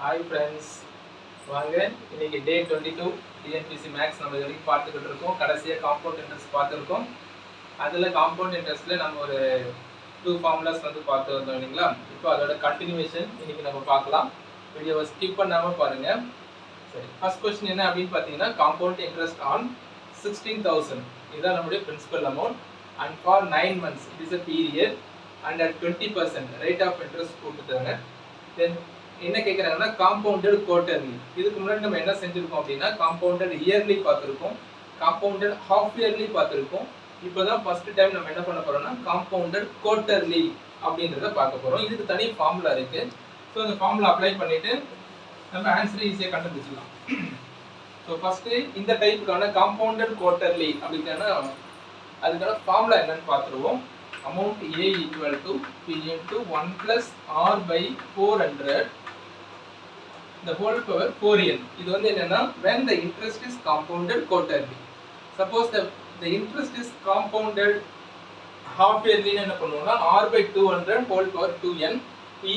Hi friends, வாங்க இன்னைக்கு டே 22 TNPSC maths நம்ம இது வரைக்கும் பார்த்துக்கிட்டு இருக்கோம். கடைசியாக காம்பவுண்ட் இன்ட்ரெஸ்ட் பார்த்துருக்கோம். அதில் காம்பவுண்ட் இன்ட்ரெஸ்ட்டில் நம்ம ஒரு 2 ஃபார்முலாஸ் வந்து பார்த்து வந்தோம் இல்லைங்களா. இப்போ அதோட கண்டினியூவேஷன் இன்னைக்கு நம்ம பார்க்கலாம். வீடியோவை ஸ்கிப் பண்ணாமல் பாருங்கள். சரி, ஃபர்ஸ்ட் கொஸ்டின் என்ன அப்படின்னு பார்த்தீங்கன்னா, காம்பவுண்ட் இன்ட்ரெஸ்ட் ஆன் 16,000 இதுதான் நம்முடைய principal amount and for 9 months it is a period and at 20% rate of interest கொடுத்துட்டாங்க. தென் என்ன கேட்குறாங்கன்னா காம்பவுண்டட் குவார்டர்லி. இதுக்கு முன்னாடி நம்ம என்ன செஞ்சுருக்கோம் அப்படின்னா காம்பவுண்டட் இயர்லி பார்த்துருக்கோம், காம்பவுண்டட் ஹாஃப் இயர்லி பார்த்துருக்கோம். இப்போ தான் ஃபர்ஸ்ட் டைம் நம்ம என்ன பண்ண போறோம்னா காம்பவுண்டட் குவார்டர்லி அப்படின்றத பார்க்க போகிறோம். இதுக்கு தனி ஃபார்முலா இருக்குது. ஸோ அந்த ஃபார்முலா அப்ளை பண்ணிவிட்டு நம்ம ஆன்சரை ஈஸியாக கண்டுபிடிச்சிடலாம். ஸோ ஃபஸ்ட்டு இந்த டைப்புக்கான காம்பவுண்டட் குவார்டர்லி அப்படின்னா அதுக்கான ஃபார்முலா என்னன்னு பார்த்துருவோம். amount A equal to P into 1 plus R by 400 the whole power 4n. இது வந்து என்னன்னா when the interest is compounded quarterly. Suppose the interest is compounded half yearly என்ன பண்ணுவோம்னா R by 200 whole power 2n,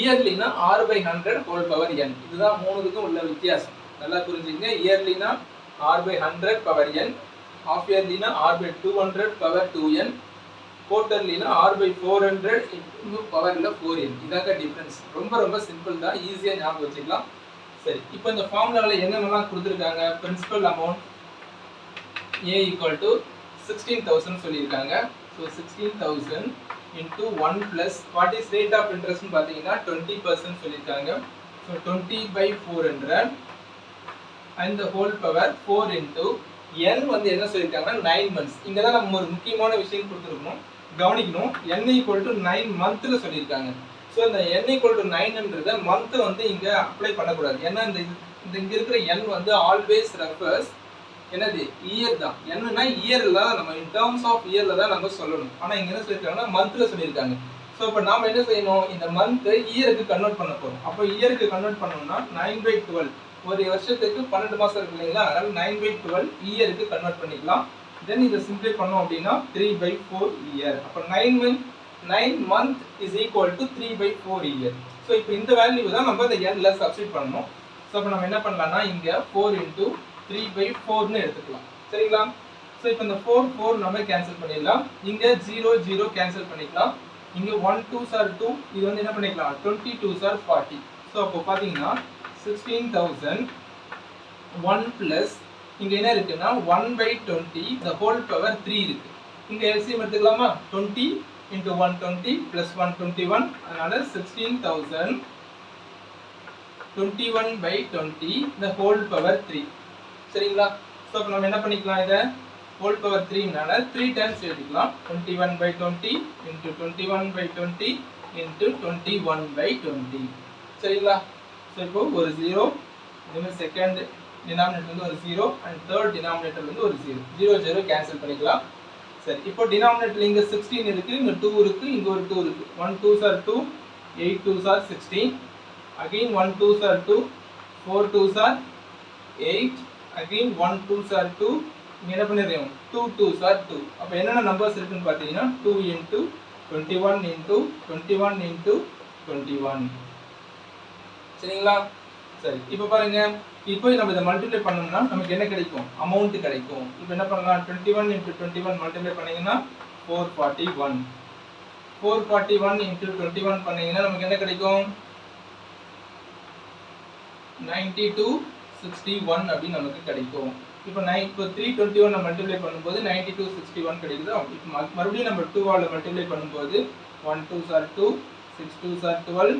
yearly னா R by 100 whole power n. இதுதான் மூணுக்கும் உள்ள வித்தியாசம். நல்லா புரிஞ்சுங்க. இயர்லினா R by 100 power n, half yearly னா R by 200 power 2n, குவார்டர்லினா R by 400 into பவர்ல 4n. இதாங்க டிஃபரன்ஸ். ரொம்ப ரொம்ப சிம்பிள் தான், ஈஸியாக ஞாபகம் வச்சுக்கலாம். சரி, இப்போ இந்த ஃபார்முலாவில் என்னென்னலாம் கொடுத்துருக்காங்க. Principal amount A equal to 16,000 சொல்லியிருக்காங்க. So 16,000 into 1 plus what is rate of interest பார்த்தீங்கன்னா 20% சொல்லியிருக்காங்க. So 20 by 400 and the whole power 4 into n வந்து என்ன சொல்லியிருக்காங்கன்னா 9 months. இங்கே தான் நம்ம ஒரு முக்கியமான விஷயம் கொடுத்துருக்கணும், கவனிக்கணும். n equal to 9 monthல சொல்லியிருக்காங்க. ஸோ இந்த n equal to 9ன்றத மந்த் வந்து இங்கே அப்ளை பண்ணக்கூடாது. ஏன்னா இந்த இங்கே இருக்கிற n வந்து ஆல்வேஸ் ரெஃபர்ஸ் என்னது இயர் தான். என்னன்னா இயரில் தான் நம்ம இன் டேர்ம்ஸ் ஆஃப் இயரில் தான் நம்ம சொல்லணும். ஆனால் இங்கே என்ன சொல்லியிருக்காங்கன்னா மந்த்தில் சொல்லியிருக்காங்க. ஸோ இப்போ நாம் என்ன செய்யணும், இந்த மந்த்தை இயருக்கு கன்வெர்ட் பண்ண போகிறோம். அப்போ இயருக்கு கன்வெர்ட் பண்ணோம்னா 9/12 ஒரு வருஷத்துக்கு 12 மாதம் இருக்கு இல்லைங்களா. அதனால 9/12 இயருக்கு கன்வெர்ட் பண்ணிக்கலாம். தென் இதை சிம்பிளை பண்ணோம் அப்படின்னா 3/4 இயர். அப்போ 9 month is equal to 3/4 year. So இப்போ இந்த வேல்யூ தான் நம்ம இந்த எண்ணில் சப்ஸ்டிட் பண்ணணும். ஸோ அப்போ நம்ம என்ன பண்ணலாம்னா இங்கே 4 into 3/4ன்னு எடுத்துக்கலாம். சரிங்களா. ஸோ இப்போ இந்த 4 நம்ம கேன்சல் பண்ணிடலாம். இங்கே 0 கேன்சல் பண்ணிக்கலாம். இங்கே 1 2s are 2, இது வந்து என்ன பண்ணிக்கலாம் 22s are 40. ஸோ அப்போ பார்த்தீங்கன்னா 16,000 1 plus இங்கே என்ன இருக்குன்னா 1/20 the whole power 3 இருக்கு. இங்கே LCM எடுத்துக்கலாமா. 20 into 120 plus 121, அதனால 16,000 21/20 the whole power 3. சரிங்களா. ஸோ அப்போ நம்ம என்ன பண்ணிக்கலாம், இதை whole power 3னால 3 times எழுதிக்கலாம். 21/20 into 21/20 into 21/20. சரிங்களா. ஸோ இப்போ ஒரு 0, இதுமாதிரி செகண்ட் டினாமினேட்டர் வந்து ஒரு 0 அண்ட் தேர்ட் டினாமினேட்டர் வந்து ஒரு 0 கேன்சல் பண்ணிக்கலாம். சரி, இப்போ டினாமினேட்டர் இங்கே 16 இருக்குது, இங்கே 2 இருக்குது, இங்கே ஒரு 2 இருக்குது. 1 2s are 2, 8 2s are 16, again 1 2s are 2, 4 2s are 8, again 1 2s are 2, இங்கே என்ன பண்ணிடுறோம் 2 2s are 2. அப்போ என்னென்ன நம்பர்ஸ் இருக்குன்னு பார்த்தீங்கன்னா 2 into 21 into 21 into 21. சரிங்களா. சரி, இப்போ பாருங்க, இப்போ நம்ம இதை மல்டிப்ளை பண்ணோம்னா நமக்கு என்ன கிடைக்கும், அமௌண்ட் கிடைக்கும். இப்போ என்ன பண்ணலாம், 21 into 21 மல்டிப்ளை பண்ணீங்கன்னா 441. 441 into 21 பண்ணீங்கன்னா நமக்கு என்ன கிடைக்கும் 9261 அப்படின்னு நமக்கு கிடைக்கும். இப்போ 321 மல்டிப்ளை பண்ணும்போது 9261 கிடைக்குது. இப்போ மறுபடியும் நம்ம 2 ஆல் மல்டிப்ளை பண்ணும்போது 1 2s are 2, 6 2s are 12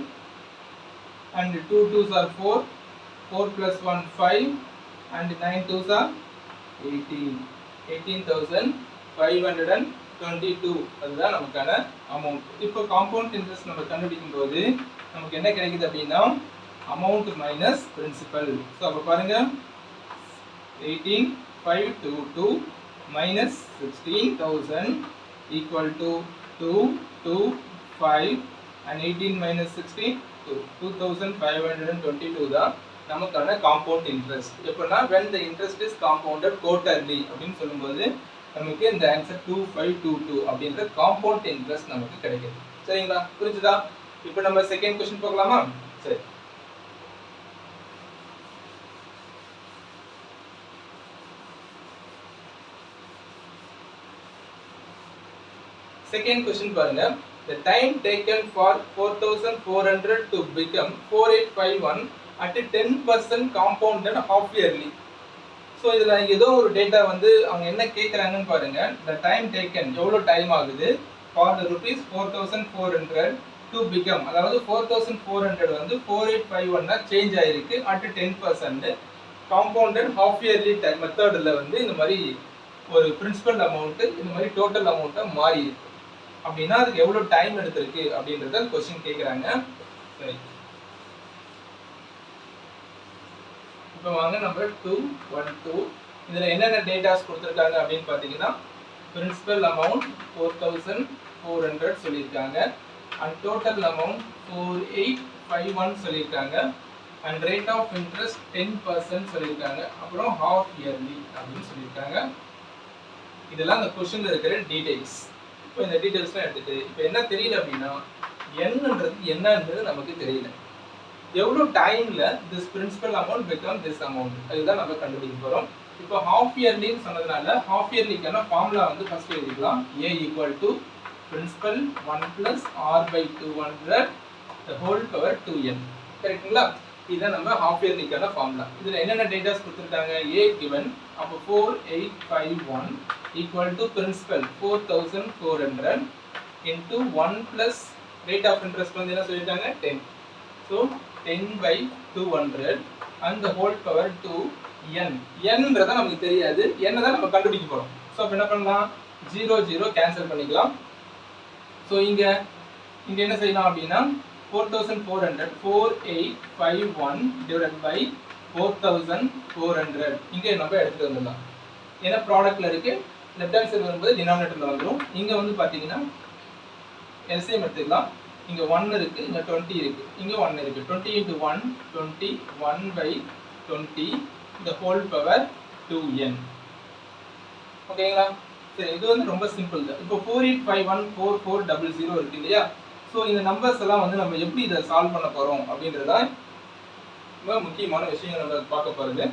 and 2 2s are 4, 4 plus 1 5 and 9 2s are 18. 18,522 அதுதான் நமக்கான அமௌண்ட். இப்போ காம்பவுண்ட் இன்ட்ரெஸ்ட் நம்ம கண்டுபிடிக்கும் போது நமக்கு என்ன கிடைக்குது அப்படின்னா அமௌண்ட் மைனஸ் பிரின்சிபல். ஸோ அப்போ பாருங்க 18,522 minus 16,000 equal to 225 and 18 minus 16 2,522 தான் நமக்கான காம்பவுண்ட் இன்ட்ரெஸ்ட். எப்படின்னா when the interest is compounded quarterly அப்படின்னு சொல்லும்போது நமக்கு இந்த ஆன்சர் 2522 அப்படின்ற காம்பவுண்ட் இன்ட்ரெஸ்ட் நமக்கு கிடைக்குது. சரிங்களா, புரிஞ்சுதா. இப்போ நம்ம செகண்ட் क्वेश्चन பார்க்கலாமா. சரி, செகண்ட் கொஸ்டின் பாருங்க, the time taken for 4400 to become 4851 at 10% compounded half yearly. So இதில் ஏதோ ஒரு டேட்டா வந்து அவங்க என்ன கேட்குறாங்கன்னு பாருங்க. the time taken எவ்வளோ டைம் ஆகுது for the rupees 4400 to become, அதாவது 4400 வந்து 4851 சேஞ்ச் ஆயிருக்கு at 10%. Compounded half yearly time மெத்தடில் வந்து இந்த மாதிரி ஒரு பிரின்சிபல் அமௌண்ட்டு இந்த மாதிரி டோட்டல் அமௌண்ட்டாக மாறி இருக்கு அப்படின்னா அதுக்கு எவ்வளோ டைம் எடுத்திருக்கு அப்படின்றத கொஸ்டின் கேட்குறாங்க. சரி, இப்போ வாங்க நம்பர் 212. இதில் என்னென்ன டேட்டாஸ் கொடுத்துருக்காங்க அப்படின்னு பார்த்தீங்கன்னா பிரின்சிபல் அமௌண்ட் 4400 சொல்லியிருக்காங்க, அண்ட் டோட்டல் அமௌண்ட் 4851 சொல்லியிருக்காங்க, அண்ட் ரேட் ஆஃப் இன்ட்ரெஸ்ட் 10% சொல்லியிருக்காங்க, அப்புறம் ஹாஃப் இயர்லி அப்படின்னு சொல்லியிருக்காங்க. இதெல்லாம் அந்த கொஸ்டின்ல இருக்கிற டீடைல்ஸ். இப்போ இந்த டீடைல்ஸ்லாம் எடுத்துட்டு இப்போ என்ன தெரியல அப்படின்னா என்னன்றது என்னன்றது நமக்கு தெரியல. எவ்வளோ டைம்ல this principal amount become this amount அதுதான் நம்ம கண்டுபிடிக்க போகிறோம். இப்போ ஹாஃப் இயர்லின்னு சொன்னதுனால ஹாஃப் இயர்லிக்கான ஃபார்முலா வந்து ஃபர்ஸ்ட் எழுதிக்கலாம். A equal to principal 1 + r/200 the whole power 2n. கரெக்டுங்களா? இதுதான் நம்ம ஹாஃப் இயர்லிக்கான ஃபார்முலா. இதில் என்னென்ன டேட்டாஸ் கொடுத்துருக்காங்க? A given, அப்போ 4851 equal to principal 4400 into 1 plus rate of interest வந்து என்ன சொல்லிட்டாங்க? 10. So 10/200 and the whole power 2n. nன்றத நமக்கு தெரியாது, n தான் நம்ம கண்டுபிடிக்க போறோம். ஸோ அப்போ என்ன பண்ணலாம்? 0 0 கேன்சல் பண்ணிக்கலாம். ஸோ இங்க என்ன செய்யலாம் அப்படின்னா 4400 4851 divided by 4400 இங்கே நம்ம எடுத்துட்டு வந்துடலாம். ஏன்னா ப்ராடக்ட்ல இருக்கு, லெஃப்ட் ஹேண்ட் சைடு வரும்போது டினாமினேட்டர்ல வந்துடும். இங்க வந்து பாத்தீங்கன்னா எல்சிஎம் எடுத்துக்கலாம். இங்க 1 இருக்கு, இங்க 20 இருக்கு, இங்க 1 இருக்கு. 20 into 1 20 1/20 the whole power 2n. ஓகேங்களா? சரி, இது வந்து ரொம்ப சிம்பிள் தான். இப்போ 4851 4400 இருக்கு இல்லையா? ஸோ இந்த நம்பர்ஸ் எல்லாம் வந்து நம்ம எப்படி இதை சால்வ் பண்ண போறோம் அப்படின்றதான் ரொம்ப முக்கியமான விஷயங்கள் நம்ம பார்க்க போறது.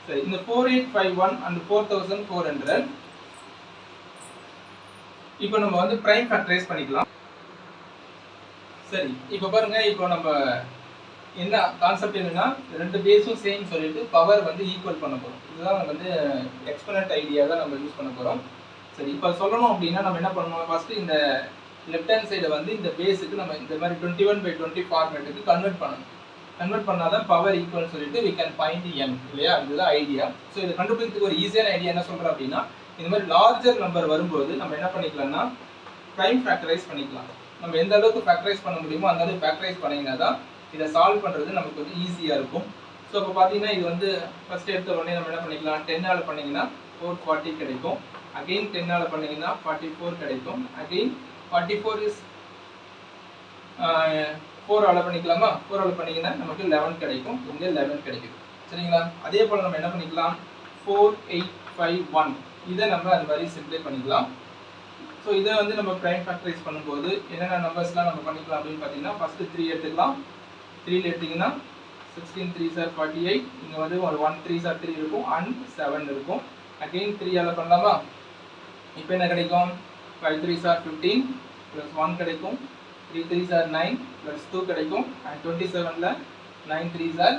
சரி, இந்த 4851 and 4400 இப்போ நம்ம வந்து பிரைம் ஃபேக்டரைஸ் பண்ணிக்கலாம். சரி, இப்போ பாருங்க, இப்போ நம்ம என்ன கான்செப்ட் என்னன்னா ரெண்டு பேஸும் சேம் சொல்லிட்டு பவர் வந்து ஈக்குவல் பண்ண போறோம். இதுதான் நம்ம வந்து எக்ஸ்போனன்ட் ஐடியா தான் நம்ம யூஸ் பண்ண போறோம். சரி, இப்போ சொல்லணும் அப்படின்னா நம்ம என்ன பண்ணணும்? ஃபர்ஸ்ட் இந்த லெஃப்ட் ஹேண்ட் சைடை வந்து இந்த பேஸுக்கு நம்ம இந்த மாதிரி 21/20 ஃபார்மேட்டுக்கு கன்வெர்ட் பண்ணணும். கன்வெர்ட் பண்ணாதான் பவர் ஈக்குவல் சொல்லிட்டு we can find n இல்லையா? இதுதான் ஐடியா. ஸோ இதை கண்டுபிடிக்கிறதுக்கு ஒரு ஈஸியான ஐடியா என்ன சொல்றோம் அப்படின்னா இந்த மாதிரி லார்ஜர் நம்பர் வரும்போது நம்ம என்ன பண்ணிக்கலாம்னா பிரைம் ஃபேக்டரைஸ் பண்ணிக்கலாம். நம்ம எந்த அளவுக்கு ஃபேக்டரைஸ் பண்ண முடியுமோ அந்த அளவுக்கு ஃபேக்டரைஸ் பண்ணிங்கன்னா தான் இதை சால்வ் பண்ணுறது நமக்கு வந்து ஈஸியாக இருக்கும். ஸோ இப்போ பார்த்தீங்கன்னா இது வந்து ஃபர்ஸ்ட் எடுத்த உடனே நம்ம என்ன பண்ணிக்கலாம்? 10ஆல் பண்ணிங்கன்னா 440 கிடைக்கும். அகெயின் 10ஆல் பண்ணிங்கன்னா 44 கிடைக்கும். அகெயின் 44 இஸ் 4ஆல் பண்ணிக்கலாமா? 4ஆல் பண்ணிங்கன்னா நமக்கு 11 கிடைக்கும். இங்கே 11 கிடைக்கும். சரிங்களா? அதே போல் நம்ம என்ன பண்ணிக்கலாம்? 4851 இதை நம்ம அது மாதிரி சிம்ப்ளை பண்ணிக்கலாம். ஸோ இதை வந்து நம்ம பிரைம் ஃபேக்டரைஸ் பண்ணும்போது என்னென்ன நம்பர்ஸ்லாம் நம்ம பண்ணிக்கலாம் அப்படின்னு பார்த்தீங்கன்னா ஃபர்ஸ்ட் 3 எடுத்துக்கலாம். 3ல எடுத்தீங்கன்னா 16 3s are 48. இங்கே வந்து ஒரு 1 3s are 3 இருக்கும் அண்ட் 7 இருக்கும். அகெயின் 3ஆல் பண்ணலாமா? இப்போ என்ன கிடைக்கும்? 5 3s are 15 ப்ளஸ் 1 கிடைக்கும். 3 3s are 9 ப்ளஸ் 2 கிடைக்கும். அண்ட் 27ல் 9 3s are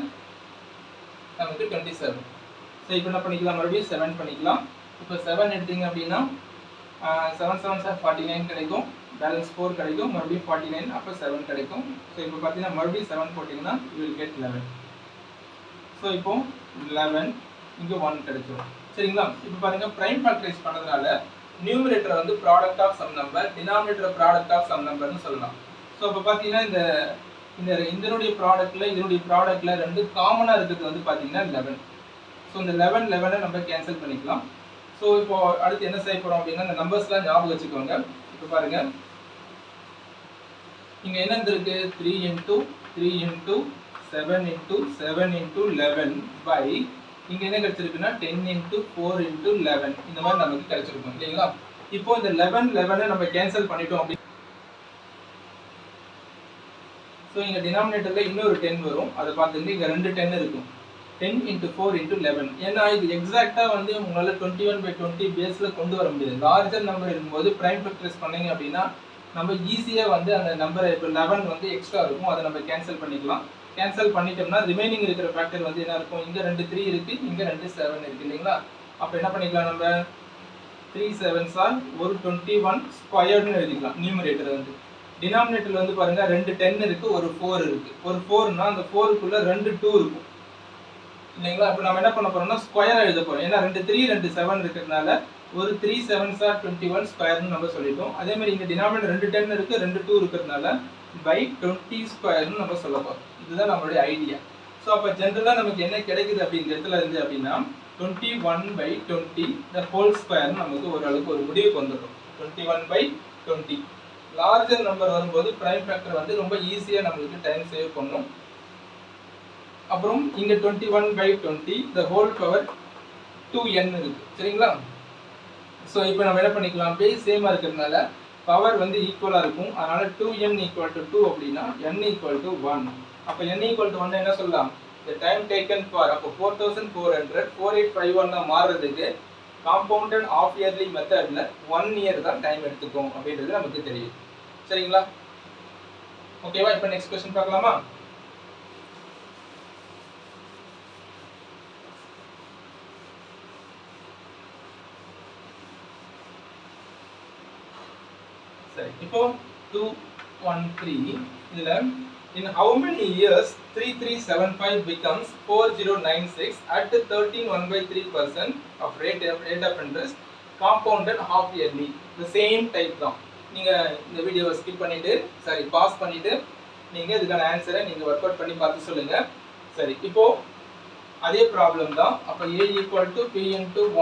நமக்கு 27. ஸோ இப்போ என்ன பண்ணிக்கலாம்? மறுபடியும் 7 பண்ணிக்கலாம். இப்போ 7 எடுத்தீங்க அப்படின்னா 7 7s are 49 கிடைக்கும். பேலன்ஸ் 4 கிடைக்கும். மறுபடியும் 49, அப்போ 7 கிடைக்கும். ஸோ இப்போ பார்த்தீங்கன்னா மறுபடியும் 7 போட்டிங்கன்னா you will get 11. ஸோ இப்போ 11 இங்கே 1 கிடைக்கும். சரிங்களா? இப்போ பாருங்க பிரைம் ஃபேக்டரைஸ் பண்ணதுனால நியூமரேட்டர் வந்து product of some number, denominator product of some நம்பர்னு சொல்லலாம். ஸோ இப்போ பார்த்தீங்கன்னா இதனுடைய ப்ராடக்ட்ல ரெண்டு காமனாக இருக்கிறது வந்து பார்த்தீங்கன்னா 11. ஸோ இந்த 11 நம்ம கேன்சல் பண்ணிக்கலாம். ஸோ இப்போ அடுத்து என்ன செய்ய போகிறோம் அப்படின்னா இந்த நம்பர்ஸ்லாம் ஞாபகம் வச்சுக்கோங்க. இப்போ பாருங்க இங்கே என்ன இருக்கு? 3 into 3 into 7 into 7 into 11 by இங்கே என்ன கிடைச்சிருக்குன்னா 10 into 4 into 11 இந்த மாதிரி நமக்கு கிடைச்சிருக்கும் இல்லைங்களா? இப்போ இந்த 11 நம்ம கேன்சல் பண்ணிட்டோம் அப்படி. ஸோ இங்கே டினாமினேட்டரில் இன்னொரு 10 வரும். அதை பார்த்துட்டு இங்கே 2 10 இருக்கும். 10 into 4 into 11. ஏன்னா இது எக்ஸாக்டா வந்து உங்களால 21/20 பேஸ்ல கொண்டு வர முடியாது. லார்ஜர் நம்பர் இருக்கும்போது பிரைம் ஃபேக்டரைஸ் பண்ணீங்க அப்படின்னா நம்ம ஈஸியா வந்து அந்த நம்பரை இப்போ 11 வந்து எக்ஸ்ட்ரா இருக்கும், அதை நம்ம கேன்சல் பண்ணிக்கலாம். கேன்சல் பண்ணிட்டோம்னா ரிமைனிங் இருக்கிற ஃபேக்டர் வந்து என்ன இருக்கும், இங்க 2 3 இருக்கு, இங்க 2 7 இருக்கு இல்லைங்களா. அப்போ என்ன பண்ணிக்கலாம், நம்ம 3 7s are ஒரு 21 ஸ்கொயர்ட்னு எழுதிக்கலாம் நியூமரேட்டர் வந்து. டினாமினேட்டர்ல வந்து பாருங்க 2 10 இருக்கு, ஒரு 4 இருக்கு. ஒரு 4னா அந்த 4க்குள்ள 2 2 இருக்கும் இல்லைங்களா. இப்போ நம்ம என்ன பண்ண போறோம்னா ஸ்கொயரா எழுத போறோம். ஏன்னா 2 3 2 7 இருக்கிறதுனால ஒரு 3 7s are 21 ஸ்கொயர்னு நம்ம சொல்லிட்டோம். அதே மாதிரி இங்க டினாமினேட்டர் 2 10 இருக்கு, 2 2 இருக்கிறதுனால by 20 ஸ்கொயர்னு நம்ம சொல்ல போறோம். இதுதான் நம்மளுடைய ஐடியா. ஸோ அப்போ ஜென்ரலா நமக்கு என்ன கிடைக்குது அப்படிங்கிற இடத்துல இருந்து அப்படின்னா 21/20 the whole ஸ்கொயர் நமக்கு ஓரளவுக்கு ஒரு முடிவுக்கு வந்துடும். 21/20 லார்ஜர் நம்பர் வரும்போது பிரைம் ஃபேக்டர் வந்து ரொம்ப ஈஸியா நமக்கு டைம் சேவ் பண்ணும். அப்புறம் இங்க 21/20 the whole power 2n இருக்கு சரிங்களா. ஸோ இப்போ நம்ம என்ன பண்ணிக்கலாம், பேஸ் சேமா இருக்கிறதுனால பவர் வந்து ஈக்குவலா இருக்கும். அதனால 2n = 2 அப்படின்னா n = 1. அப்போ n = 1 என்ன சொல்லலாம், the time taken for அப்போ 4400 4851 மாறுறதுக்கு காம்பவுண்டட் ஆஃப் இயர்லி மெத்தட்ல 1 இயர் தான் டைம் எடுத்துக்கும் அப்படின்றது நமக்கு தெரியும் சரிங்களா. ஓகேவா. இப்போ நெக்ஸ்ட் क्वेश्चन பார்க்கலாமா. சரி, இப்போ 213 இதுல in how many years 3375 becomes 4096 at 13 of rate of interest compounded half yearly. the same type தான். நீங்க இந்த வீடியோவை ஸ்கிப் பண்ணிட்டு பாஸ் பண்ணிட்டு நீங்க இதுக்கான ஆன்சரை நீங்க வொர்க் அவுட் பண்ணி பார்த்து சொல்லுங்க. சரி, இப்போ அதே ப்ராப்ளம் தான். அப்ப a = p *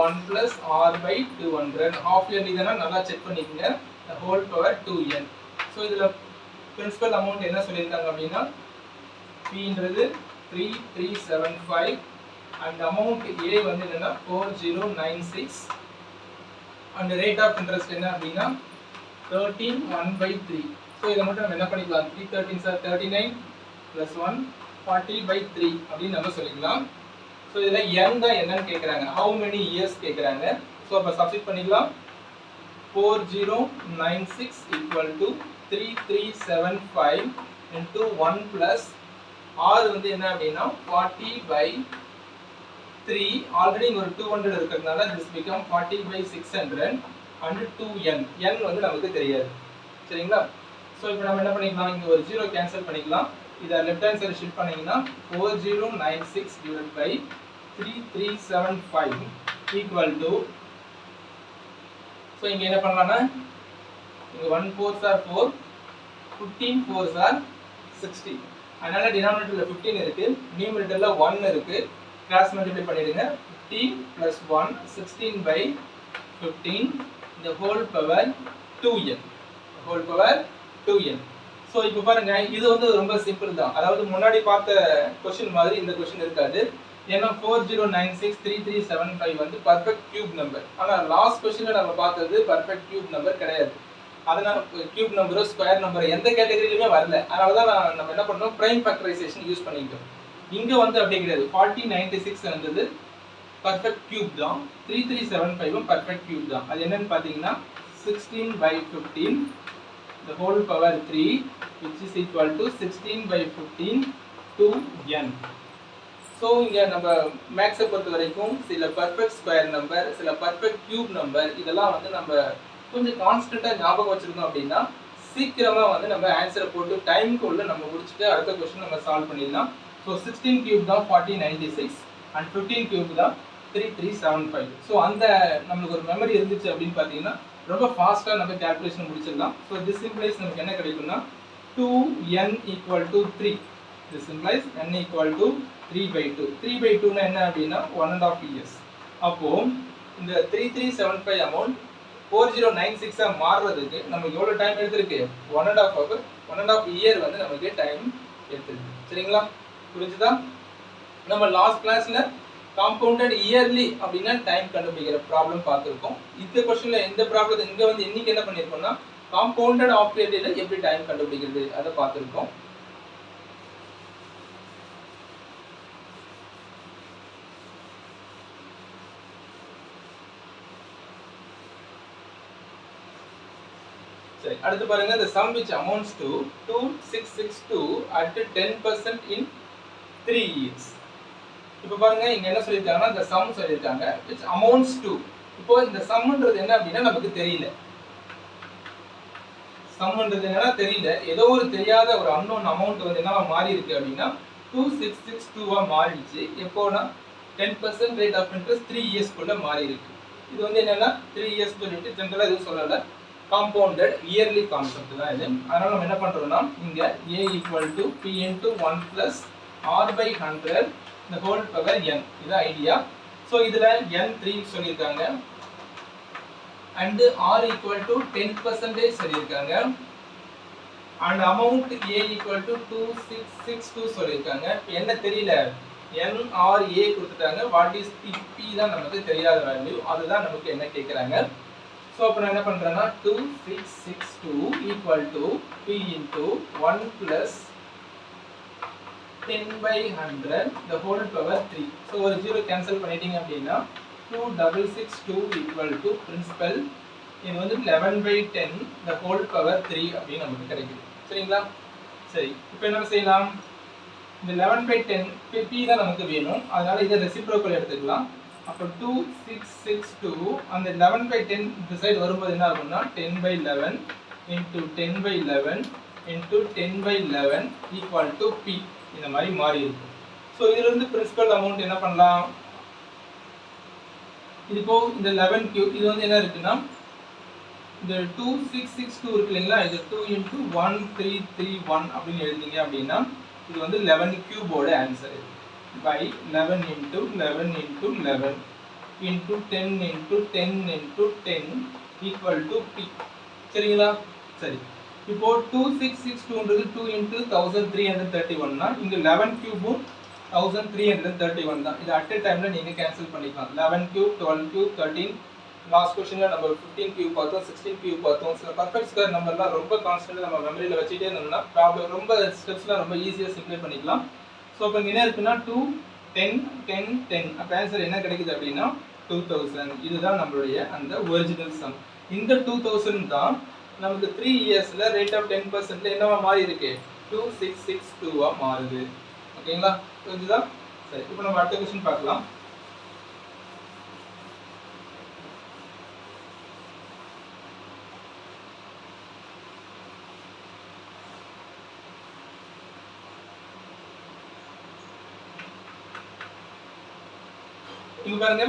1 + r/200 half yearly தான, நல்லா செக் பண்ணிக்கங்க. the whole power 2n. So இதுல பிரின்சிபல் அமௌண்ட் என்ன சொல்லியிருக்காங்க அப்படின்னா Pன்றது 3375 அண்ட் அமௌண்ட் A வந்து என்னன்னா 4096 அண்ட் ரேட் ஆஃப் இன்ட்ரெஸ்ட் என்ன அப்படின்னா 13 1/3. ஸோ இதை மட்டும் நம்ம என்ன பண்ணிக்கலாம், 3 13s are 39 + 1 40/3 அப்படின்னு நம்ம சொல்லிக்கலாம். ஸோ இதில் n தான் என்னன்னு கேட்குறாங்க, ஹவு மெனி இயர்ஸ் கேட்குறாங்க. ஸோ அப்போ சப்ஸ்டிட் பண்ணிக்கலாம். 4096 = 3375 into 1 plus r வந்து என்ன அப்படின்னா 40/3. ஆல்ரெடி இங்க ஒரு 200 இருக்கிறதுனால this become 40/600 and 2n. n வந்து நமக்கு தெரியாது சரிங்களா. ஸோ இப்போ நம்ம என்ன பண்ணிக்கலாம், இங்க ஒரு 0 கேன்சல் பண்ணிக்கலாம். இதை லெஃப்ட் ஹேண்ட் சைடு ஷிஃப்ட் பண்ணீங்கன்னா 4096 / 3375 = ஸோ இங்க என்ன பண்ணலாம்னா இங்க 1 4s are 4, 15 4s are 60. அதனால டினாமினேட்டர்ல 15 இருக்கு, நியூமரேட்டர்ல 1 இருக்கு. கிராஸ் மல்டிப்ளை பண்ணிடுங்க. 15 + 1 16/15 the whole power 2n. whole power 2n. So இப்போ பாருங்க இது வந்து ரொம்ப சிம்பிள் தான். அதாவது முன்னாடி பார்த்த क्वेश्चन மாதிரி இந்த क्वेश्चन இருக்காது. ஏன்னா 4096 3375 வந்து பர்ஃபெக்ட் கியூப் நம்பர். ஆனா லாஸ்ட் क्वेश्चनல நம்ம பார்த்தது பர்ஃபெக்ட் கியூப் நம்பர் கிடையாது. அதனால கியூப் நம்பரோ ஸ்கொயர் நம்பரோ எந்த கேட்டகரியிலுமே வரல. அதனால தான் நம்ம என்ன பண்ணோம், பிரைம் ஃபேக்டரைசேஷன் யூஸ் பண்ணிக்கிட்டோம். இங்க வந்து அப்படி கிடையாது. 4096 வந்தது பர்ஃபெக்ட் கியூப் தான், 3375 பர்ஃபெக்ட் கியூப் தான். அது என்னன்னு பாத்தீங்கன்னா 16/15 the whole power 3 which is equal to 16/15 2n. So இங்கே நம்ம மேக்ஸை பொறுத்த வரைக்கும் சில பர்ஃபெக்ட் ஸ்கொயர் நம்பர், சில பர்ஃபெக்ட் கியூப் நம்பர் இதெல்லாம் வந்து நம்ம கொஞ்சம் கான்ஸ்டன்ட்டாக ஞாபகம் வச்சுருக்கோம் அப்படின்னா சீக்கிரமாக வந்து நம்ம ஆன்சரை போட்டு டைமுக்குள்ளே நம்ம முடிச்சுட்டு அடுத்த கொஸ்டின் நம்ம சால்வ் பண்ணிடலாம். ஸோ 16 கியூப் தான் 4096 அண்ட் 15 கியூப் தான் 3375. ஸோ அந்த நம்மளுக்கு ஒரு மெமரி இருந்துச்சு அப்படின்னு பார்த்தீங்கன்னா ரொம்ப ஃபாஸ்ட்டாக நம்ம கேல்குலேஷன் முடிச்சிடலாம். ஸோ திஸ் இம்ப்ளைஸ் நமக்கு என்ன கிடைக்கும்னா 2n = 3. This implies n = 3/2. 3/2னா என்ன அப்படின்னா 1.5 years. அப்போ இந்த 3375 அமௌண்ட் 4096 மாறுறதுக்கு நமக்கு எவ்வளவு டைம் எடுத்திருக்கு, 1.5 hour 1.5 year வந்து நமக்கு டைம் எடுத்துருக்கு சரிங்களா. புரிஞ்சுதா. நம்ம லாஸ்ட் கிளாஸ்ல காம்பவுண்டட் இயர்லி அப்படின்னா டைம் கண்டுபிடிக்கிற ப்ராப்ளம் பார்த்துருக்கோம். இந்த क्वेश्चनல இந்த ப்ராப்ளத்தை இங்க வந்து இன்னைக்கு என்ன பண்ணிருக்கோம்னா காம்பவுண்டட் ஆஃப் இயர்லில எப்படி டைம் கண்டுபிடிக்கிறது அதை பார்த்துருக்கோம். சரி, அடுத்து பாருங்க the sum which amounts to 2662 at 10% in 3 years. இப்போ பாருங்க இங்க என்ன சொல்லிருக்காங்கன்னா the sum சொல்லிருக்காங்க which amounts to. இப்போ இந்த sumன்றது என்ன அப்படினா நமக்கு தெரியல. sumன்றது என்னன்னா தெரியல. ஏதோ ஒரு தெரியாத ஒரு unknown amount வந்து என்னவா மாறி இருக்கு அப்படினா 2662 ஆ மாறிடுச்சு. எப்போனா 10% rate of interest 3 years குள்ள மாறி இருக்கு. இது வந்து என்னன்னா 3 years சொல்லிட்டு ஜெனரலா எதுவும் சொல்லல. compounded yearly concept தான் இது. அதனால நம்ம என்ன பண்றோம்னா இங்க a equal to p into 1 plus r by 100 the whole power n. இது ஐடியா. சோ இதுல n3 சொல்லிருக்காங்க and r equal to 10% சொல்லிருக்காங்க and amount a equal to 2662 சொல்லிருக்காங்க. என்ன தெரியல, n r a கொடுத்துட்டாங்க. what is p? p தான் நமக்கு தெரியாத வேல்யூ. அதுதான் நமக்கு என்ன கேக்குறாங்க. So அப்ப நான் என்ன பண்றேன்னா 2662 equal to p into 1 plus 10 by 100 the whole power 3. So ஒரு 0 cancel பண்ணிட்டீங்க அப்படின்னா 2662 equal to principal இது வந்து 11 by 10 the whole power 3 அப்படின்னு நமக்கு கிடைக்குது. சரிங்களா? சரி, இப்போ என்ன செய்யலாம், இந்த 11 by 10 p தான் நமக்கு வேணும். அதனால இதை ரெசிப்ரோக்கல் எடுத்துக்கலாம். அப்போ 2662 அந்த 11 by 10 இந்த சைடு வரும்போது என்ன ஆகும்னா 10 by 11 into 10 by 11 into 10 by 11 equal to p இந்த மாதிரி மாறி இருக்கும். ஸோ இதுல இருந்து பிரின்சிபல் அமௌண்ட் என்ன பண்ணலாம், இப்போ இந்த 11 கியூப் இது வந்து என்ன இருக்குன்னா இந்த 2662 இருக்கு இல்லைங்களா, இது 2 into 1331 அப்படின்னு எழுதிங்க அப்படின்னா இது வந்து 11 கியூபோட answer by 11 into 11 into 11 into 10 into 10 into 10 equal to p. சரிங்களா? சரி, இப்போ 2662ன்றது 2 into 1331 னா இங்க 11 கியூபும் 1331 தான். இது அட் a டைம்ல நீங்க கேன்சல் பண்ணிக்கலாம். 11 கியூப் 12 கியூப் 13. லாஸ்ட் क्वेश्चनல நம்ம 15 கியூப் பார்த்தோம், 16 கியூப் பார்த்தோம். சில பர்ஃபெக்ட் ஸ்கொயர் நம்பர்லாம் ரொம்ப கான்ஸ்டன்ட்டா நம்ம மெமரியில வச்சிட்டே இருந்தோம்னா ப்ராப்ளம் ரொம்ப ஸ்டெப்ஸ்லாம் ரொம்ப ஈஸியா சிம்ப்ளை பண்ணிக்கலாம். ஸோ இப்போ என்ன இருக்குன்னா 2 10 10 10 அப்போ ஆன்சர் என்ன கிடைக்குது அப்படின்னா 2000. இதுதான் நம்மளுடைய அந்த ஒரிஜினல் சம். இந்த 2000 தான் நமக்கு 3 இயர்ஸ்ல ரேட் ஆஃப் 10% என்னவா மாறி இருக்கு, 2662 மாறுது. ஓகேங்களா? புரிஞ்சுதா? சரி, இப்போ நம்ம அடுத்த क्वेश्चन பார்க்கலாம். இங்க பாருங்க,